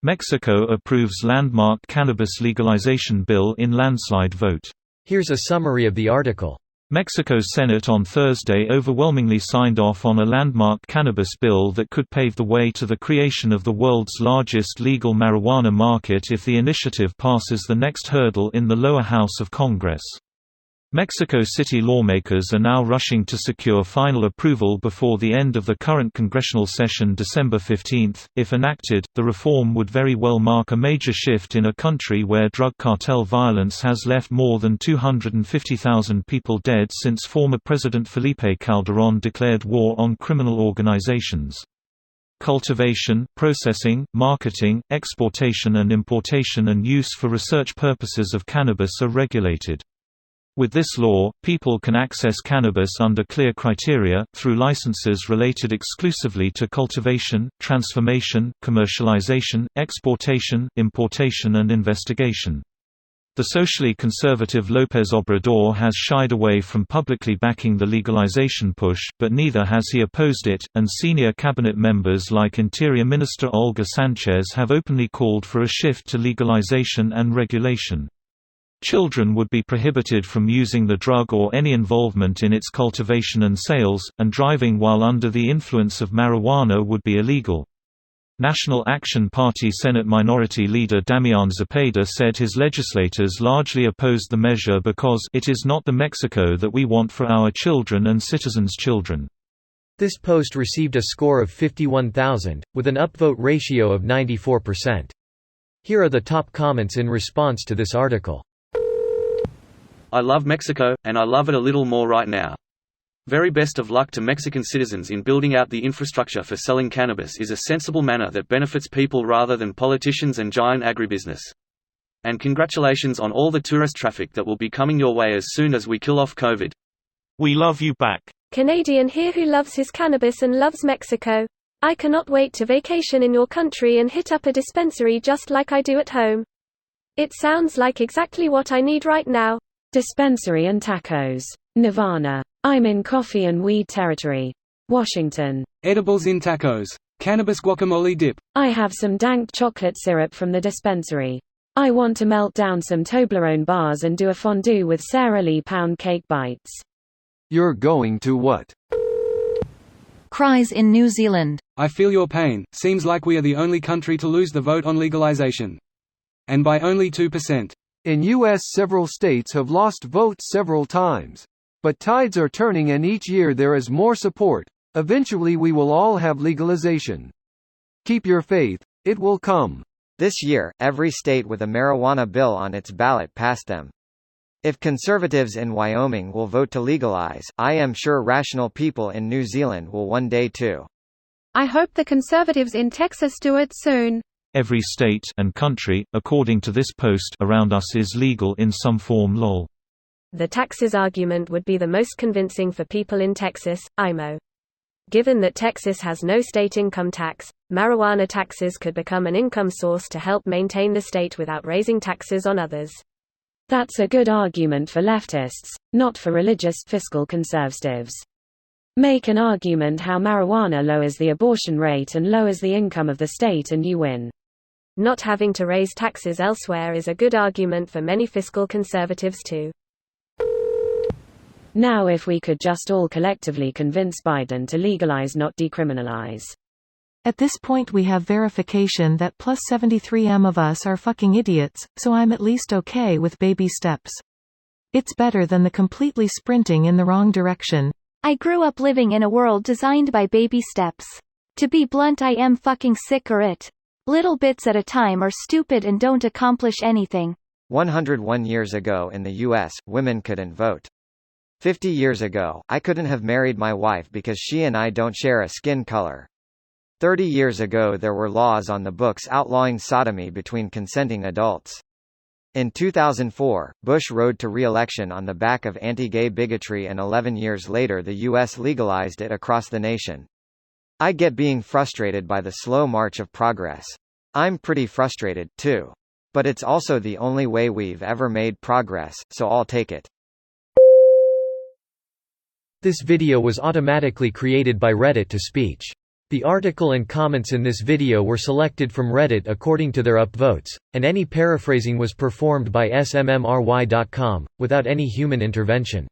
Mexico approves landmark cannabis legalization bill in landslide vote. Here's a summary of the article. Mexico's Senate on Thursday overwhelmingly signed off on a landmark cannabis bill that could pave the way to the creation of the world's largest legal marijuana market if the initiative passes the next hurdle in the lower house of Congress. Mexico City lawmakers are now rushing to secure final approval before the end of the current congressional session December 15. If enacted, the reform would very well mark a major shift in a country where drug cartel violence has left more than 250,000 people dead since former President Felipe Calderón declared war on criminal organizations. Cultivation, processing, marketing, exportation and importation and use for research purposes of cannabis are regulated. With this law, people can access cannabis under clear criteria, through licenses related exclusively to cultivation, transformation, commercialization, exportation, importation and investigation. The socially conservative López Obrador has shied away from publicly backing the legalization push, but neither has he opposed it, and senior cabinet members like Interior Minister Olga Sánchez have openly called for a shift to legalization and regulation. Children would be prohibited from using the drug or any involvement in its cultivation and sales, and driving while under the influence of marijuana would be illegal. National Action Party Senate Minority Leader Damián Zepeda said his legislators largely opposed the measure because it is not the Mexico that we want for our children and citizens' children. This post received a score of 51,000, with an upvote ratio of 94%. Here are the top comments in response to this article. I love Mexico, and I love it a little more right now. Very best of luck to Mexican citizens in building out the infrastructure for selling cannabis is a sensible manner that benefits people rather than politicians and giant agribusiness. And congratulations on all the tourist traffic that will be coming your way as soon as we kill off COVID. We love you back. Canadian here who loves his cannabis and loves Mexico. I cannot wait to vacation in your country and hit up a dispensary just like I do at home. It sounds like exactly what I need right now. Dispensary and tacos. Nirvana. I'm in coffee and weed territory. Washington. Edibles in tacos. Cannabis guacamole dip. I have some dank chocolate syrup from the dispensary. I want to melt down some Toblerone bars and do a fondue with Sara Lee pound cake bites. You're going to what? Cries in New Zealand. I feel your pain. Seems like we are the only country to lose the vote on legalization. And by only 2%. In U.S. several states have lost votes several times. But tides are turning and each year there is more support. Eventually we will all have legalization. Keep your faith, it will come. This year, every state with a marijuana bill on its ballot passed them. If conservatives in Wyoming will vote to legalize, I am sure rational people in New Zealand will one day too. I hope the conservatives in Texas do it soon. Every state and country, according to this post, around us is legal in some form. Lol. The taxes argument would be the most convincing for people in Texas, IMO. Given that Texas has no state income tax, marijuana taxes could become an income source to help maintain the state without raising taxes on others. That's a good argument for leftists, not for religious fiscal conservatives. Make an argument how marijuana lowers the abortion rate and lowers the income of the state and you win. Not having to raise taxes elsewhere is a good argument for many fiscal conservatives too. Now if we could just all collectively convince Biden to legalize, not decriminalize. At this point we have verification that plus 73M of us are fucking idiots, so I'm at least okay with baby steps. It's better than the completely sprinting in the wrong direction. I grew up living in a world designed by baby steps. To be blunt, I am fucking sick of it. Little bits at a time are stupid and don't accomplish anything. 101 years ago in the US, women couldn't vote. 50 years ago, I couldn't have married my wife because she and I don't share a skin color. 30 years ago there were laws on the books outlawing sodomy between consenting adults. In 2004, Bush rode to re-election on the back of anti-gay bigotry, and 11 years later the US legalized it across the nation. I get being frustrated by the slow march of progress. I'm pretty frustrated, too. But it's also the only way we've ever made progress, so I'll take it. This video was automatically created by Reddit to Speech. The article and comments in this video were selected from Reddit according to their upvotes, and any paraphrasing was performed by smmry.com, without any human intervention.